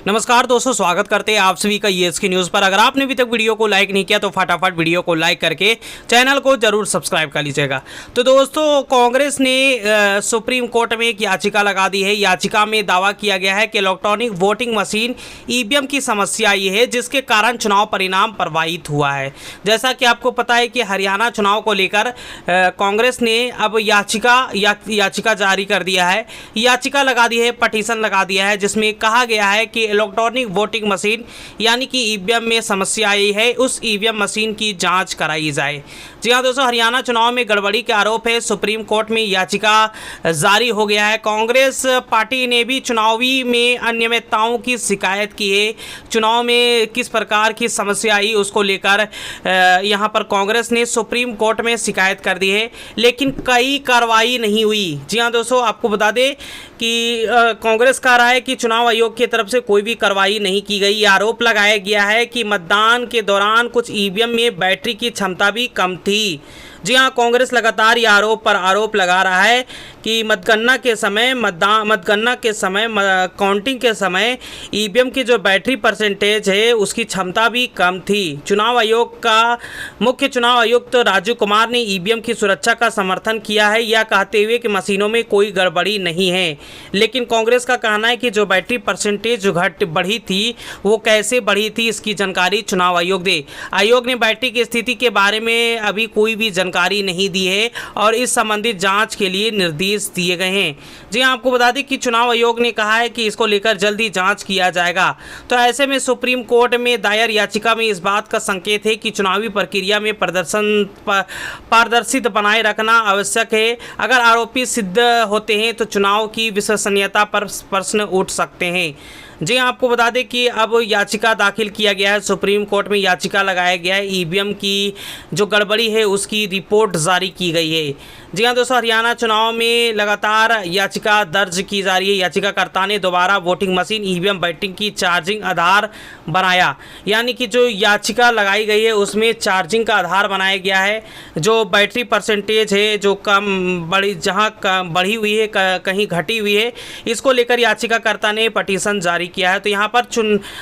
नमस्कार दोस्तों, स्वागत करते हैं आप सभी का ईएसके न्यूज़ पर। अगर आपने अभी तक वीडियो को लाइक नहीं किया तो फटाफट वीडियो को लाइक करके चैनल को जरूर सब्सक्राइब कर लीजिएगा। तो दोस्तों, कांग्रेस ने सुप्रीम कोर्ट में एक याचिका लगा दी है। याचिका में दावा किया गया है कि इलेक्ट्रॉनिक वोटिंग मशीन ईवीएम की समस्या ये है जिसके कारण चुनाव परिणाम प्रभावित हुआ है। जैसा कि आपको पता है कि हरियाणा चुनाव को लेकर कांग्रेस ने अब याचिका जारी कर दिया है, याचिका लगा दी है, पटिशन लगा दिया है, जिसमें कहा गया है कि इलेक्ट्रॉनिक वोटिंग मशीन यानी कि ईवीएम में समस्या आई है, उस ईवीएम मशीन की जांच कराई जाए। जी हाँ दोस्तों, हरियाणा चुनाव में गड़बड़ी के आरोप है, सुप्रीम कोर्ट में याचिका जारी हो गया है। कांग्रेस पार्टी ने भी चुनावी में अनियमितताओं की शिकायत की है। चुनाव में किस प्रकार की समस्या आई उसको लेकर यहाँ पर कांग्रेस ने सुप्रीम कोर्ट में शिकायत कर दी है, लेकिन कई कार्रवाई नहीं हुई। जी हाँ दोस्तों, आपको बता दें कि कांग्रेस कह रहा है कि चुनाव आयोग की तरफ से कोई भी कार्रवाई नहीं की गई। आरोप लगाया गया है कि मतदान के दौरान कुछ ईवीएम में बैटरी की क्षमता भी कम थी। जी हाँ, कांग्रेस लगातार ये आरोप पर आरोप लगा रहा है कि मतगणना के समय काउंटिंग के समय ईवीएम की जो बैटरी परसेंटेज है उसकी क्षमता भी कम थी। चुनाव आयोग का मुख्य चुनाव आयुक्त राजीव कुमार ने ईवीएम की सुरक्षा का समर्थन किया है, यह कहते हुए कि मशीनों में कोई गड़बड़ी नहीं है। लेकिन कांग्रेस का कहना है कि जो बैटरी परसेंटेज जो बढ़ी थी वो कैसे बढ़ी थी इसकी जानकारी चुनाव आयोग दे। आयोग ने बैटरी की स्थिति के बारे में अभी कोई भी जानकारी नहीं दी है और इस संबंधित जांच के लिए निर्देश दिए गए हैं। जी हाँ, आपको बता दें कि चुनाव आयोग ने कहा है कि इसको लेकर जल्दी जांच किया जाएगा। तो ऐसे में सुप्रीम कोर्ट में दायर याचिका में इस बात का संकेत है कि चुनावी प्रक्रिया में पारदर्शिता बनाए रखना आवश्यक है। अगर आरोपी सिद्ध होते हैं तो चुनाव की विश्वसनीयता पर प्रश्न उठ सकते हैं। जी हाँ, आपको बता दें कि अब याचिका दाखिल किया गया है, सुप्रीम कोर्ट में याचिका लगाया गया है, ईवीएम की जो गड़बड़ी है उसकी रिपोर्ट जारी की गई है। जी हाँ दोस्तों, हरियाणा चुनाव में लगातार याचिका दर्ज की जा रही है। याचिकाकर्ता ने दोबारा वोटिंग मशीन ईवीएम बैटरी की चार्जिंग आधार बनाया, यानी कि जो याचिका लगाई गई है उसमें चार्जिंग का आधार बनाया गया है। जो बैटरी परसेंटेज है जो जहाँ बढ़ी हुई है कहीं घटी हुई है, इसको लेकर याचिकाकर्ता ने पटिशन जारी किया है। तो यहाँ पर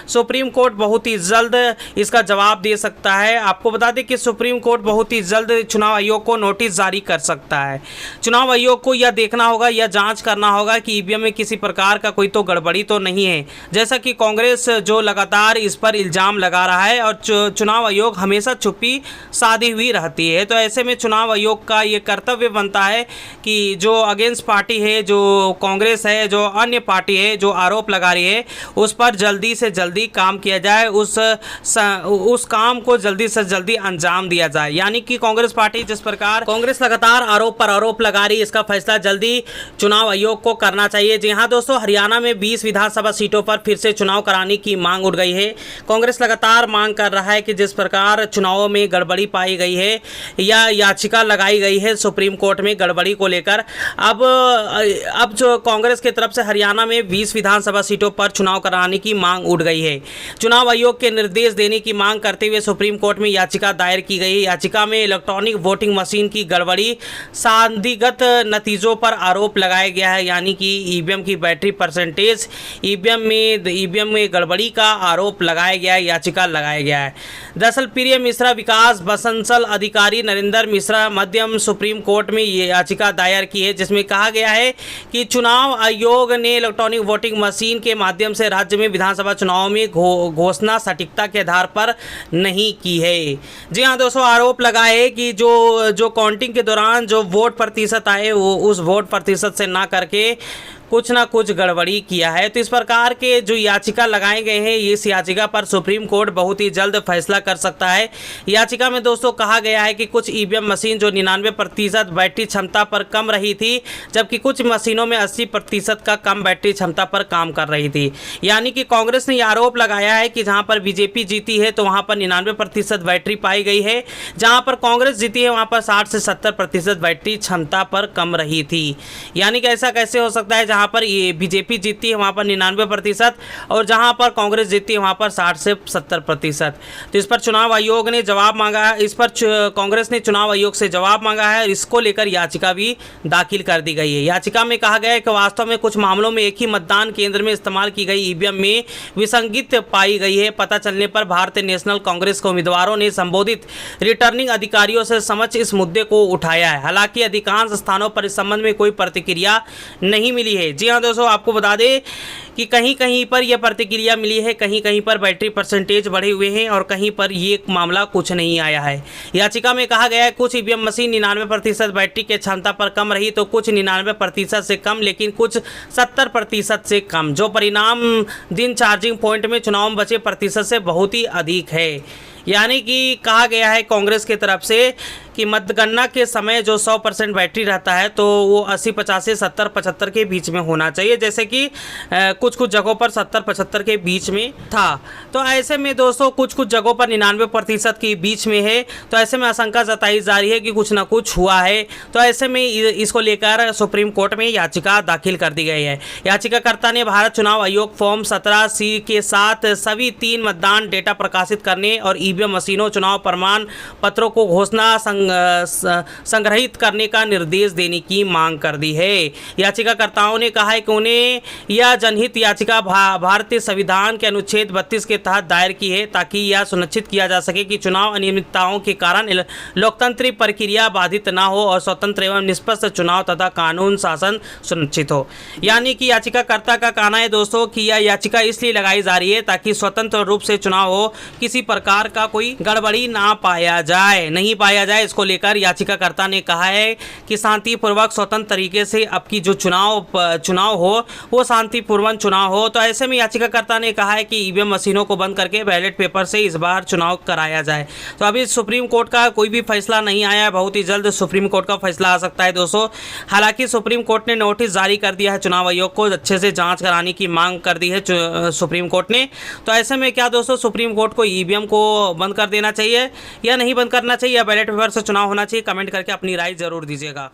सुप्रीम कोर्ट बहुत ही जल्द इसका जवाब दे सकता है। आपको बता दें कि सुप्रीम कोर्ट बहुत ही जल्द चुनाव आयोग को नोटिस जारी कर सकता है। चुनाव आयोग को यह देखना होगा, यह जांच करना होगा कि ईवीएम में किसी प्रकार का कोई तो गड़बड़ी तो नहीं है, जैसा कि कांग्रेस जो लगातार इस पर इल्जाम लगा रहा है और चुनाव आयोग हमेशा चुप्पी साधी हुई रहती है। तो ऐसे में चुनाव आयोग का ये कर्तव्य बनता है कि जो अगेंस्ट पार्टी है, जो कांग्रेस है, जो अन्य पार्टी है जो आरोप लगा रही है उस पर जल्दी से जल्दी काम किया जाए, उस काम को जल्दी से जल्दी अंजाम दिया जाए। यानी कि कांग्रेस पार्टी जिस प्रकार कांग्रेस लगातार आरोप पर आरोप लगा रही है, इसका फैसला जल्दी चुनाव आयोग को करना चाहिए। जी हाँ दोस्तों, हरियाणा में 20 विधानसभा सीटों पर फिर से चुनाव कराने की मांग उठ गई है। कांग्रेस लगातार मांग कर रहा है कि जिस प्रकार चुनावों में गड़बड़ी पाई गई है या याचिका लगाई गई है सुप्रीम कोर्ट में गड़बड़ी को लेकर, अब जो कांग्रेस की तरफ से हरियाणा में 20 विधानसभा सीटों पर चुनाव कराने की मांग उठ गई है। चुनाव आयोग के निर्देश देने की मांग करते हुए सुप्रीम कोर्ट में याचिका दायर की गई है। याचिका में इलेक्ट्रॉनिक वोटिंग मशीन की गड़बड़ी, संदिग्ध नतीजों पर आरोप लगाया गया है, यानी कि ईवीएम की बैटरी परसेंटेज, ईवीएम में गड़बड़ी का आरोप लगाया गया है, याचिका लगाया गया है। दरअसल प्रिय मिश्रा विकास बसंसल अधिकारी नरेंद्र मिश्रा मध्यम सुप्रीम कोर्ट में ये याचिका दायर की है, जिसमें कहा गया है कि चुनाव आयोग ने इलेक्ट्रॉनिक वोटिंग मशीन के माध्यम से राज्य में विधानसभा चुनाव में घोषणा सटीकता के आधार पर नहीं की है। जी हाँ दोस्तों, आरोप लगाए कि जो काउंटिंग के दौरान जो वोट प्रतिशत आए वो उस वोट प्रतिशत से ना करके कुछ ना कुछ गड़बड़ी किया है। तो इस प्रकार के जो याचिका लगाए गए हैं, इस याचिका पर सुप्रीम कोर्ट बहुत ही जल्द फैसला कर सकता है। याचिका में दोस्तों कहा गया है कि कुछ ईवीएम मशीन जो 99% बैटरी क्षमता पर कम रही थी, जबकि कुछ मशीनों में 80% का कम बैटरी क्षमता पर काम कर रही थी। यानी कि कांग्रेस ने यह आरोप लगाया है कि जहां पर बीजेपी जीती है तो वहां पर 99% बैटरी पाई गई है, जहां पर कांग्रेस जीती है वहां पर 60 से 70% बैटरी क्षमता पर कम रही थी। यानी कि ऐसा कैसे हो सकता है जहां पर ये बीजेपी जीतती है वहां पर 99% और जहां पर कांग्रेस जीतती है वहां पर 60 से 70%। तो इस पर चुनाव आयोग ने जवाब मांगा है, इस पर कांग्रेस ने चुनाव आयोग से जवाब मांगा है और इसको लेकर याचिका भी दाखिल कर दी गई है। याचिका में कहा गया है कि वास्तव में कुछ मामलों में एक ही मतदान केंद्र में इस्तेमाल की गई ईवीएम में विसंगति पाई गई है। पता चलने पर भारतीय नेशनल कांग्रेस के उम्मीदवारों ने संबोधित रिटर्निंग अधिकारियों से समक्ष इस मुद्दे को उठाया है। हालांकि अधिकांश स्थानों पर इस संबंध में कोई प्रतिक्रिया नहीं मिली है। जी हाँ दोस्तों, आपको बता दें कि कहीं कहीं पर यह प्रतिक्रिया मिली है, कहीं कहीं पर बैटरी परसेंटेज बढ़े हुए हैं और कहीं पर ये मामला कुछ नहीं आया है। याचिका में कहा गया है कुछ ईवीएम मशीन 99% बैटरी के क्षमता पर कम रही तो कुछ 99% से कम, लेकिन कुछ 70% से कम। जो परिणाम दिन चार्जिंग पॉइंट में चुनाव में बचे प्रतिशत से बहुत ही अधिक है। यानी कि कहा गया है कांग्रेस की तरफ से कि मतगणना के समय जो 100% बैटरी रहता है तो वो 80-50 से 70-75 के बीच में होना चाहिए, जैसे कि कुछ कुछ जगहों पर 70-75 के बीच में था। तो ऐसे में दोस्तों कुछ कुछ जगहों पर 99% के बीच में है, तो ऐसे में आशंका जताई जा रही है कि कुछ ना कुछ हुआ है। तो ऐसे में इसको लेकर सुप्रीम कोर्ट में याचिका दाखिल कर दी गई है। याचिकाकर्ता ने भारत चुनाव आयोग फॉर्म 17C के साथ सभी 3 मतदान डेटा प्रकाशित करने और ईवीएम मशीनों, चुनाव प्रमाण पत्रों को घोषणा संग्रहित करने का निर्देश देने की मांग कर दी है। याचिकाकर्ताओं ने कहा है कि उन्हें यह जनहित याचिका भारतीय संविधान के अनुच्छेद 32 के तहत दायर की है ताकि यह सुनिश्चित किया जा सके कि चुनाव अनियमितताओं के कारण लोकतांत्रिक प्रक्रिया बाधित न हो और स्वतंत्र एवं निष्पक्ष चुनाव तथा कानून शासन सुनिश्चित हो। यानी कि याचिकाकर्ता का कहना है दोस्तों कि यह याचिका इसलिए लगाई जा रही है ताकि स्वतंत्र रूप से चुनाव हो, किसी प्रकार का कोई गड़बड़ी नहीं पाया जाए। इसको लेकर याचिकाकर्ता ने कहा है कि शांतिपूर्वक स्वतंत्र तरीके से अब की जो चुनाव हो वो शांतिपूर्वक चुनाव हो। तो ऐसे में याचिकाकर्ता ने कहा है कि ईवीएम मशीनों को बंद करके बैलेट पेपर से इस बार चुनाव कराया जाए। तो अभी सुप्रीम कोर्ट का कोई भी फैसला नहीं आया है, बहुत ही जल्द सुप्रीम कोर्ट का फैसला आ सकता है दोस्तों। हालांकि सुप्रीम कोर्ट ने नोटिस जारी कर दिया है, चुनाव आयोग को अच्छे से जाँच कराने की मांग कर दी है सुप्रीम कोर्ट ने। तो ऐसे में क्या दोस्तों, सुप्रीम कोर्ट को ईवीएम को बंद कर देना चाहिए या नहीं बंद करना चाहिए, या बैलेट पेपर से चुनाव होना चाहिए? कमेंट करके अपनी राय जरूर दीजिएगा।